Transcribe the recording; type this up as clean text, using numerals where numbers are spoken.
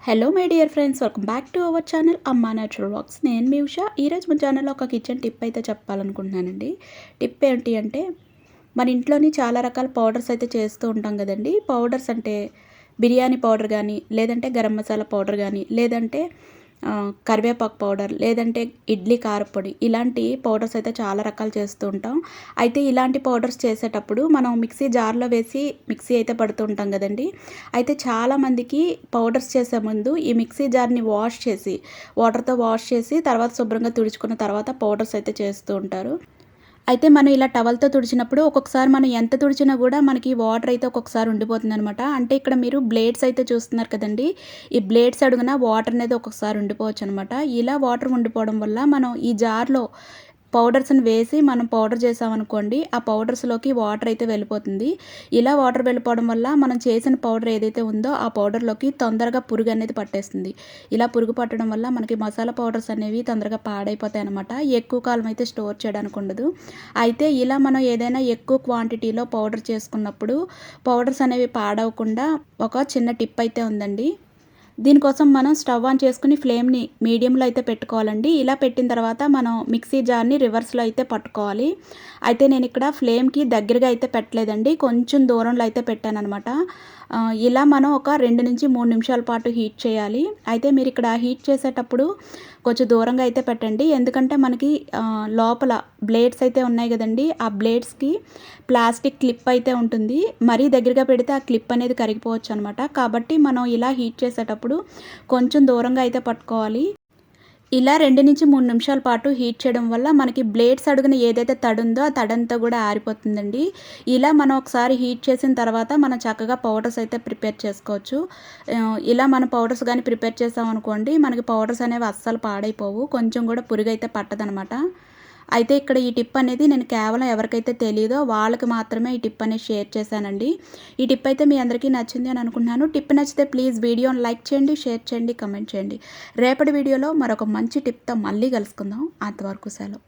Hello my dear friends, welcome back to our channel అమ్మా natural vlogs. నేను మీ ఉషా. ఈరోజు మన ఛానల్లో ఒక కిచెన్ టిప్ అయితే చెప్పాలనుకుంటున్నానండి. టిప్ ఏంటి అంటే, మన ఇంట్లోని చాలా రకాల పౌడర్స్ అయితే చేస్తూ ఉంటాం కదండి. పౌడర్స్ అంటే బిర్యానీ పౌడర్ కానీ, లేదంటే గరం మసాలా పౌడర్ కానీ, లేదంటే కరివేపాకు పౌడర్, లేదంటే ఇడ్లీ కారపొడి, ఇలాంటి పౌడర్స్ అయితే చాలా రకాలు చేస్తూ ఉంటాం. అయితే ఇలాంటి పౌడర్స్ చేసేటప్పుడు మనం మిక్సీ జార్లో వేసి మిక్సీ అయితే పడుతూ ఉంటాం కదండి. అయితే చాలామందికి పౌడర్స్ చేసే ముందు ఈ మిక్సీ జార్ని వాష్ చేసి, వాటర్తో వాష్ చేసి తర్వాత శుభ్రంగా తుడుచుకున్న తర్వాత పౌడర్స్ అయితే చేస్తూ ఉంటారు. అయితే మనం ఇలా టవల్‌తో తుడిచినప్పుడు ఒక్కొక్కసారి మనం ఎంత తుడిచినా గూడా మనకి వాటర్ అయితే ఒక్కొక్కసారి ఉండిపోతుందనమాట. అంటే ఇక్కడ మీరు బ్లేడ్స్ అయితే చూస్తున్నారు కదండీ! ఈ బ్లేడ్స్ అడుగున వాటర్ అనేది ఒక్కొక్కసారి ఉండిపోవచ్చనమాట. ఇలా వాటర్ ఉండిపోవడం వల్ల మనం ఈ జార్‌లో పౌడర్స్‌ని వేసి మనం పౌడర్ చేసామనుకోండి, ఆ పౌడర్స్‌లోకి వాటర్ అయితే వెళ్ళిపోతుంది. ఇలా వాటర్ వెళ్ళిపోవడం వల్ల మనం చేసిన పౌడర్ ఏదైతే ఉందో ఆ పౌడర్‌లోకి తొందరగా పురుగు అనేది పట్టేస్తుంది. ఇలా పురుగు పట్టడం వల్ల మనకి మసాలా పౌడర్స్ అనేవి తొందరగా పాడైపోతాయన్నమాట. ఎక్కువ కాలం అయితే స్టోర్ చేయడానికి ఉండదు. అయితే ఇలా మనం ఏదైనా ఎక్కువ క్వాంటిటీలో పౌడర్ చేసుకున్నప్పుడు పౌడర్స్ అనేవి పాడవకుండా ఒక చిన్న టిప్ అయితే ఉందండి. దీనికోసం మనం స్టవ్ ఆన్ చేసుకుని ఫ్లేమ్‌ని మీడియంలో అయితే పెట్టుకోవాలండి. ఇలా పెట్టిన తర్వాత మనం మిక్సీ జార్‌ని రివర్స్‌లో అయితే పట్టుకోవాలి. అయితే నేను ఇక్కడ ఫ్లేమ్‌కి దగ్గరగా అయితే పెట్టలేదండి. కొంచెం దూరంలో అయితే పెట్టాననమాట. ఇలా మనం ఒక 2-3 నిమిషాల పాటు హీట్ చేయాలి. అయితే మీరు ఇక్కడ హీట్ చేసేటప్పుడు కొంచెం దూరంగా అయితే పెట్టండి. ఎందుకంటే మనకి లోపల బ్లేడ్స్ అయితే ఉన్నాయి గదండీ! ఆ బ్లేడ్స్‌కి ప్లాస్టిక్ క్లిప్ అయితే ఉంటుంది. మరీ దగ్గరగా పెడితే ఆ క్లిప్ అనేది కరిగిపోవచ్చనమాట. కాబట్టి మనం ఇలా హీట్ చేసేటప్పుడు కొంచెం దూరంగా అయితే పట్టుకోవాలి. ఇలా 2-3 నిమిషాల పాటు హీట్ చేయడం వల్ల మనకి బ్లేడ్స్ అడుగున ఏదైతే తడుందో ఆ తడంతా గూడా ఆరిపోతుందండి. ఇలా మనం ఒకసారి హీట్ చేసిన తర్వాత మనం చక్కగా పౌడర్స్ అయితే ప్రిపేర్ చేసుకోవచ్చు. ఇలా మనం పౌడర్స్ గానీ ప్రిపేర్ చేసామనుకోండి, మనకి పౌడర్స్ అనేవి అస్సలు పాడైపోవు. కొంచెం గూడా పురుగైతే పట్టదనమాట. అయితే ఇక్కడ ఈ టిప్ అనేది నేను కేవలం ఎవరికైతే తెలీదో వాళ్ళకి మాత్రమే ఈ టిప్ అనేది షేర్ చేశానండి. ఈ టిప్ అయితే మీ అందరికీ నచ్చింది అని అనుకుంటున్నాను. టిప్ నచ్చితే ప్లీజ్ వీడియోని లైక్ చేయండి, షేర్ చేయండి, కమెంట్ చేయండి. రేపటి వీడియోలో మరొక మంచి టిప్‌తో మళ్ళీ కలుసుకుందాం. అంతవరకు సెలవు.